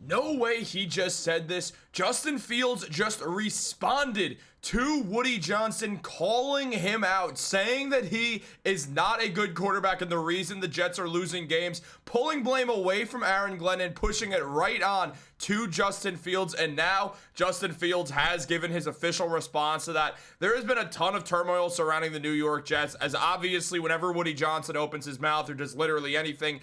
No way he just said this. Justin Fields just responded to Woody Johnson, calling him out, saying that he is not a good quarterback and the reason the Jets are losing games, pulling blame away from Aaron Glenn and pushing it right on to Justin Fields. And now Justin Fields has given his official response to that. There has been a ton of turmoil surrounding the New York Jets, as obviously whenever Woody Johnson opens his mouth or does literally anything,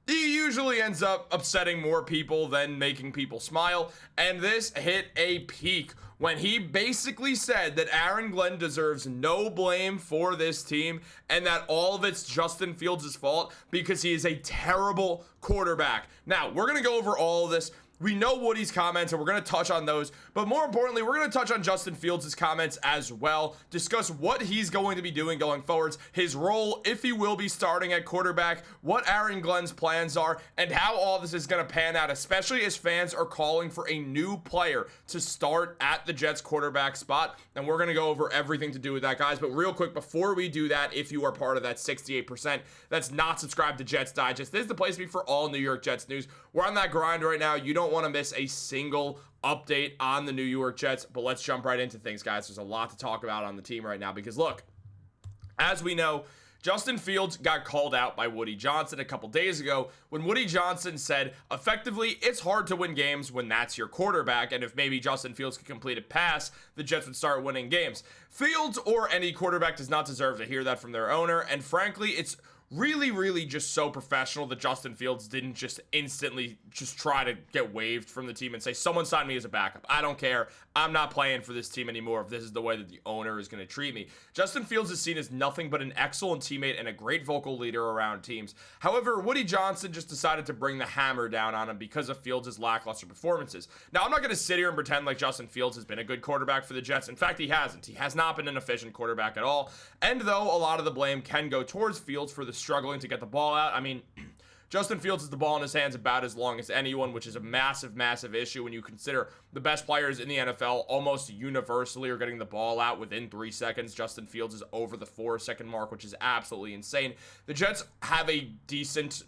he usually ends up upsetting more people than making people smile. And this hit a peak when he basically said that Aaron Glenn deserves no blame for this team and that all of it's Justin Fields' fault because he is a terrible quarterback. Now, we're going to go over all of this. We know Woody's comments, and we're going to touch on those. But more importantly, we're going to touch on Justin Fields' comments as well. Discuss what he's going to be doing going forwards, his role, if he will be starting at quarterback, what Aaron Glenn's plans are, and how all this is going to pan out, especially as fans are calling for a new player to start at the Jets quarterback spot. And we're going to go over everything to do with that, guys. But real quick, before we do that, if you are part of that 68% that's not subscribed to Jets Digest, this is the place to be for all New York Jets news. We're on that grind right now. You don't want to miss a single update on the New York Jets, but let's jump right into things, guys. There's a lot to talk about on the team right now because look, as we know, Justin Fields got called out by Woody Johnson a couple days ago when Woody Johnson said, effectively, it's hard to win games when that's your quarterback, and if maybe Justin Fields could complete a pass, the Jets would start winning games. Fields or any quarterback does not deserve to hear that from their owner, and frankly, it's really just so professional that Justin Fields didn't just instantly just try to get waived from the team and say, someone sign me as a backup. I don't care. I'm not playing for this team anymore if this is the way that the owner is going to treat me. Justin Fields is seen as nothing but an excellent teammate and a great vocal leader around teams. However, Woody Johnson just decided to bring the hammer down on him because of Fields' lackluster performances. Now, I'm not going to sit here and pretend like Justin Fields has been a good quarterback for the Jets. In fact, he hasn't. He has not been an efficient quarterback at all. And though a lot of the blame can go towards Fields for the struggling to get the ball out, I mean, Justin Fields has the ball in his hands about as long as anyone, which is a massive issue when you consider the best players in the NFL almost universally are getting the ball out within 3 seconds. Justin Fields is over the 4-second mark, which is absolutely insane. The Jets have a decent,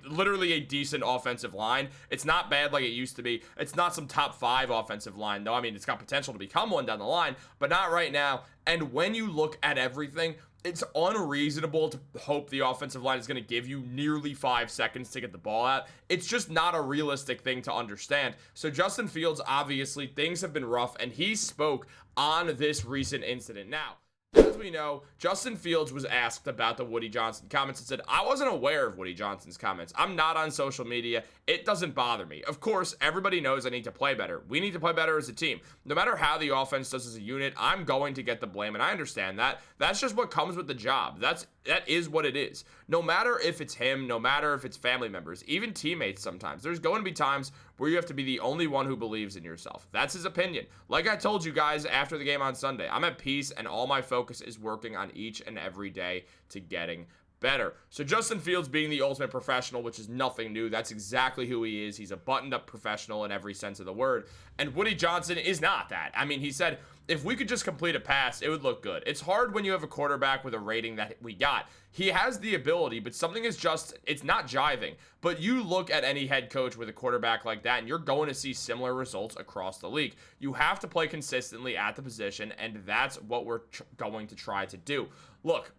literally a decent offensive line. It's not bad like it used to be. It's not some top 5 offensive line, though. I mean, it's got potential to become one down the line, but not right now. And when you look at everything, it's unreasonable to hope the offensive line is going to give you nearly 5 seconds to get the ball out. It's just not a realistic thing to understand. So Justin Fields, obviously, things have been rough, and he spoke on this recent incident. Now, as we know, Justin Fields was asked about the Woody Johnson comments and said, I wasn't aware of Woody Johnson's comments. I'm not on social media. It doesn't bother me. Of course, everybody knows I need to play better. We need to play better as a team. No matter how the offense does as a unit, I'm going to get the blame, and I understand that. That's just what comes with the job. That is what it is. No matter if it's him, no matter if it's family members, even teammates sometimes. There's going to be times where you have to be the only one who believes in yourself. That's his opinion. Like I told you guys after the game on Sunday, I'm at peace, and all my focus is working on each and every day to getting better. So Justin Fields being the ultimate professional, which is nothing new. That's exactly who he is. He's a buttoned-up professional in every sense of the word. And Woody Johnson is not that. I mean, he said, if we could just complete a pass, it would look good. It's hard when you have a quarterback with a rating that we got. He has the ability, but something is just, it's not jiving. But you look at any head coach with a quarterback like that, and you're going to see similar results across the league. You have to play consistently at the position, and that's what we're going to try to do. Look,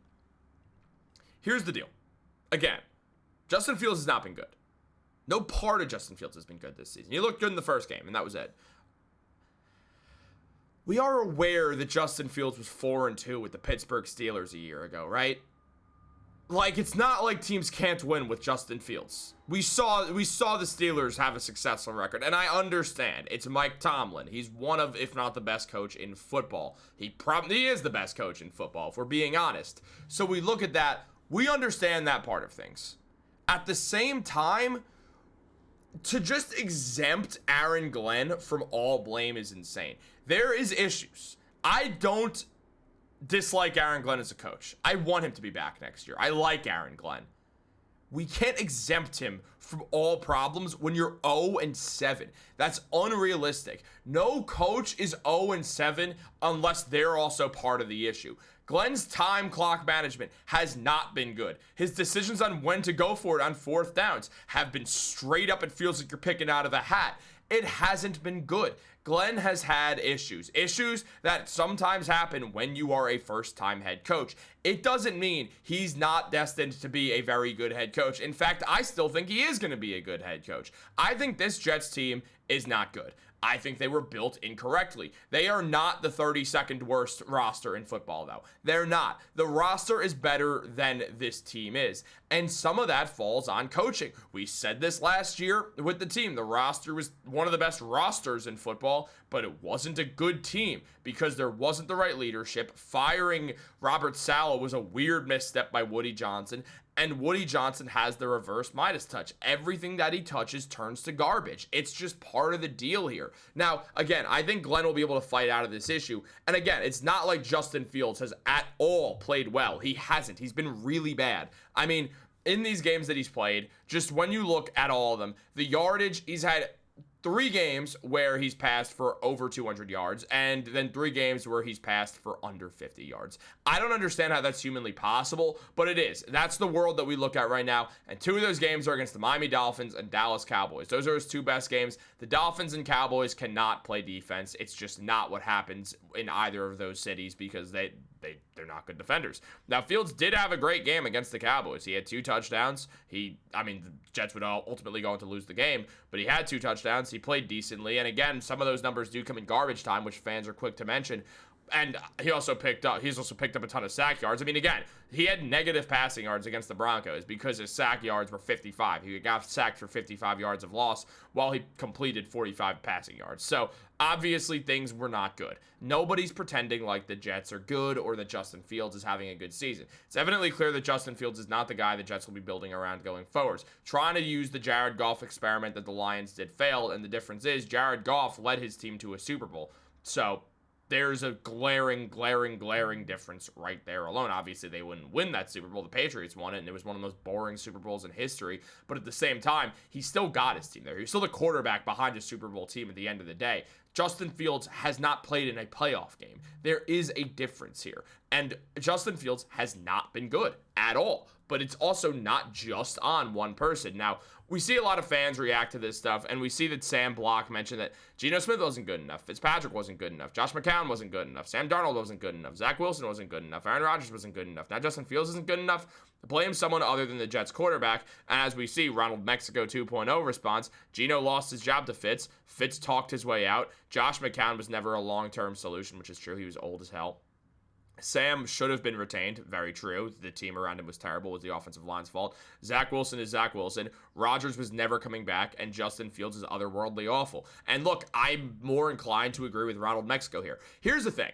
here's the deal. Again, Justin Fields has not been good. No part of Justin Fields has been good this season. He looked good in the first game, and that was it. We are aware that Justin Fields was 4-2 with the Pittsburgh Steelers a year ago, right? Like, it's not like teams can't win with Justin Fields. We saw the Steelers have a successful record, and I understand. It's Mike Tomlin. He's one of, if not the best coach in football. He is the best coach in football, if we're being honest. So we look at that. We understand that part of things. At the same time, to just exempt Aaron Glenn from all blame is insane. There is issues. I don't dislike Aaron Glenn as a coach. I want him to be back next year. I like Aaron Glenn. We can't exempt him from all problems when you're 0-7. That's unrealistic. No coach is 0-7 unless they're also part of the issue. Glenn's time clock management has not been good. His decisions on when to go for it on fourth downs have been straight up. It feels like you're picking out of a hat. It hasn't been good. Glenn has had issues that sometimes happen when you are a first-time head coach. It doesn't mean he's not destined to be a very good head coach. In fact, I still think he is going to be a good head coach. I think this Jets team is not good. I think they were built incorrectly. They are not the 32nd worst roster in football, though. They're not. The roster is better than this team is. And some of that falls on coaching. We said this last year with the team. The roster was one of the best rosters in football, but it wasn't a good team because there wasn't the right leadership. Firing Robert Saleh was a weird misstep by Woody Johnson. And Woody Johnson has the reverse Midas touch. Everything that he touches turns to garbage. It's just part of the deal here. Now, again, I think Glenn will be able to fight out of this issue. And again, it's not like Justin Fields has at all played well. He hasn't. He's been really bad. I mean, in these games that he's played, just when you look at all of them, the yardage, he's had 3 games where he's passed for over 200 yards, and then 3 games where he's passed for under 50 yards. I don't understand how that's humanly possible, but it is. That's the world that we look at right now, and 2 of those games are against the Miami Dolphins and Dallas Cowboys. Those are his 2 best games. The Dolphins and Cowboys cannot play defense. It's just not what happens in either of those cities because they're not good defenders. Now, Fields did have a great game against the Cowboys. He had 2 touchdowns. The Jets would ultimately go on to lose the game, but he had 2 touchdowns. He played decently. And again, some of those numbers do come in garbage time, which fans are quick to mention. And he's also picked up a ton of sack yards. I mean, again, he had negative passing yards against the Broncos because his sack yards were 55. He got sacked for 55 yards of loss while he completed 45 passing yards. So obviously things were not good. Nobody's pretending like the Jets are good or that Justin Fields is having a good season. It's evidently clear that Justin Fields is not the guy the Jets will be building around going forwards. Trying to use the Jared Goff experiment that the Lions did failed, and the difference is Jared Goff led his team to a Super Bowl. So there's a glaring difference right there alone. Obviously, they wouldn't win that Super Bowl. The Patriots won it, and it was one of the most boring Super Bowls in history. But at the same time, he still got his team there. He's still the quarterback behind a Super Bowl team at the end of the day. Justin Fields has not played in a playoff game. There is a difference here. And Justin Fields has not been good at all. But it's also not just on one person. Now, we see a lot of fans react to this stuff, and we see that Sam Block mentioned that Geno Smith wasn't good enough, Fitzpatrick wasn't good enough, Josh McCown wasn't good enough, Sam Darnold wasn't good enough, Zach Wilson wasn't good enough, Aaron Rodgers wasn't good enough. Now Justin Fields isn't good enough. Blame someone other than the Jets quarterback. And as we see, Ronald Mexico 2.0 response, Geno lost his job to Fitz. Fitz talked his way out. Josh McCown was never a long-term solution, which is true. He was old as hell. Sam should have been retained. Very true. The team around him was terrible. It was the offensive line's fault. Zach Wilson is Zach Wilson. Rodgers was never coming back, and Justin Fields is otherworldly awful. And look, I'm more inclined to agree with Ronald Mexico here. Here's the thing.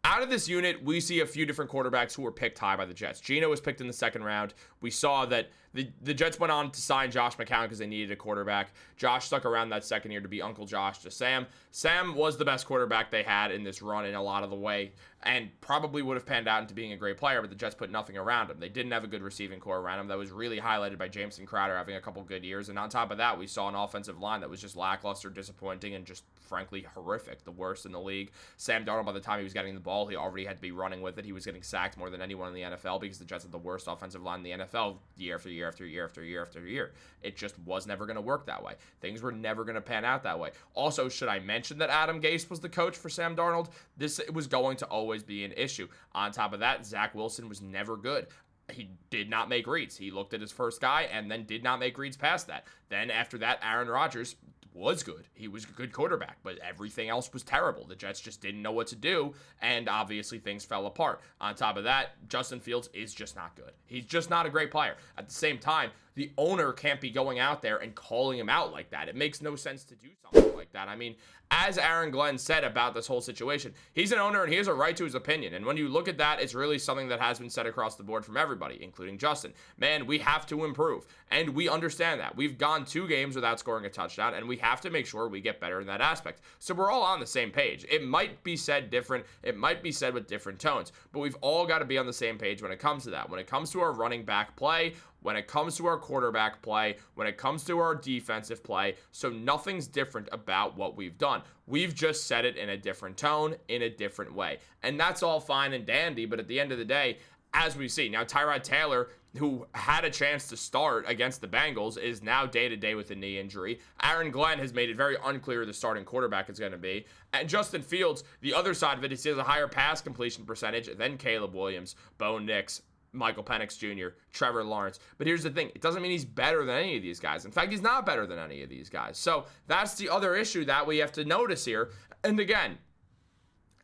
Out of this unit, we see a few different quarterbacks who were picked high by the Jets. Geno was picked in the 2nd round. We saw that the Jets went on to sign Josh McCown because they needed a quarterback. Josh stuck around that 2nd year to be Uncle Josh to Sam. Sam was the best quarterback they had in this run in a lot of the way and probably would have panned out into being a great player, but the Jets put nothing around him. They didn't have a good receiving core around him. That was really highlighted by Jameson Crowder having a couple good years. And on top of that, we saw an offensive line that was just lackluster, disappointing, and just frankly horrific, the worst in the league. Sam Darnold, by the time he was getting the ball, he already had to be running with it. He was getting sacked more than anyone in the NFL because the Jets had the worst offensive line in the NFL year after year after year after year after year. It just was never going to work that way. Things were never going to pan out that way. Also, should I mention that Adam Gase was the coach for Sam Darnold? This was going to always be an issue. On top of that, Zach Wilson was never good. He did not make reads. He looked at his first guy and then did not make reads past that. Then after that, Aaron Rodgers was good. He was a good quarterback, but everything else was terrible. The Jets just didn't know what to do, and obviously things fell apart. On top of that, Justin Fields is just not good. He's just not a great player. At the same time, the owner can't be going out there and calling him out like that. It makes no sense to do something like that. I mean, as Aaron Glenn said about this whole situation, he's an owner and he has a right to his opinion. And when you look at that, it's really something that has been said across the board from everybody, including Justin. Man, we have to improve. And we understand that. We've gone 2 games without scoring a touchdown, and we have to make sure we get better in that aspect. So we're all on the same page. It might be said different. It might be said with different tones. But we've all got to be on the same page when it comes to that. When it comes to our running back play, when it comes to our quarterback play, when it comes to our defensive play. So nothing's different about what we've done. We've just said it in a different tone, in a different way. And that's all fine and dandy, but at the end of the day, as we see, now Tyrod Taylor, who had a chance to start against the Bengals, is now day-to-day with a knee injury. Aaron Glenn has made it very unclear who the starting quarterback is going to be. And Justin Fields, the other side of it, he has a higher pass completion percentage than Caleb Williams, Bo Nix, Michael Penix Jr., Trevor Lawrence. But here's the thing. It doesn't mean he's better than any of these guys. In fact, he's not better than any of these guys. So that's the other issue that we have to notice here. And again,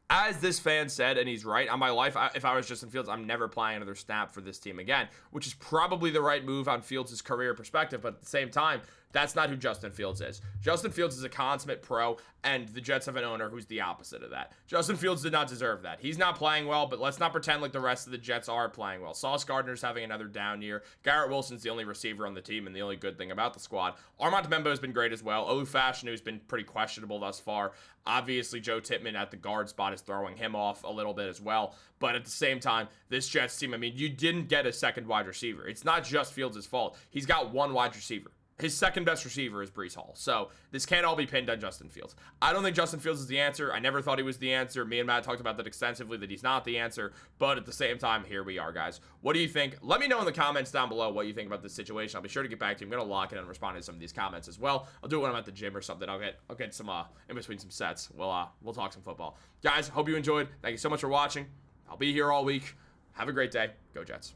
as this fan said, and he's right, on my life, if I was Justin Fields, I'm never playing another snap for this team again, which is probably the right move on Fields' career perspective, but at the same time, that's not who Justin Fields is. Justin Fields is a consummate pro, and the Jets have an owner who's the opposite of that. Justin Fields did not deserve that. He's not playing well, but let's not pretend like the rest of the Jets are playing well. Sauce Gardner's having another down year. Garrett Wilson's the only receiver on the team and the only good thing about the squad. Armand Bembo has been great as well. Olu Fashanu's been pretty questionable thus far. Obviously, Joe Tippmann at the guard spot is throwing him off a little bit as well. But at the same time, this Jets team, I mean, you didn't get a second wide receiver. It's not just Fields' fault. He's got one wide receiver. His second best receiver is Breece Hall. So this can't all be pinned on Justin Fields. I don't think Justin Fields is the answer. I never thought he was the answer. Me and Matt talked about that extensively, that he's not the answer. But at the same time, here we are, guys. What do you think? Let me know in the comments down below what you think about this situation. I'll be sure to get back to you. I'm going to lock it and respond to some of these comments as well. I'll do it when I'm at the gym or something. I'll get some in between some sets. We'll talk some football. Guys, hope you enjoyed. Thank you so much for watching. I'll be here all week. Have a great day. Go Jets.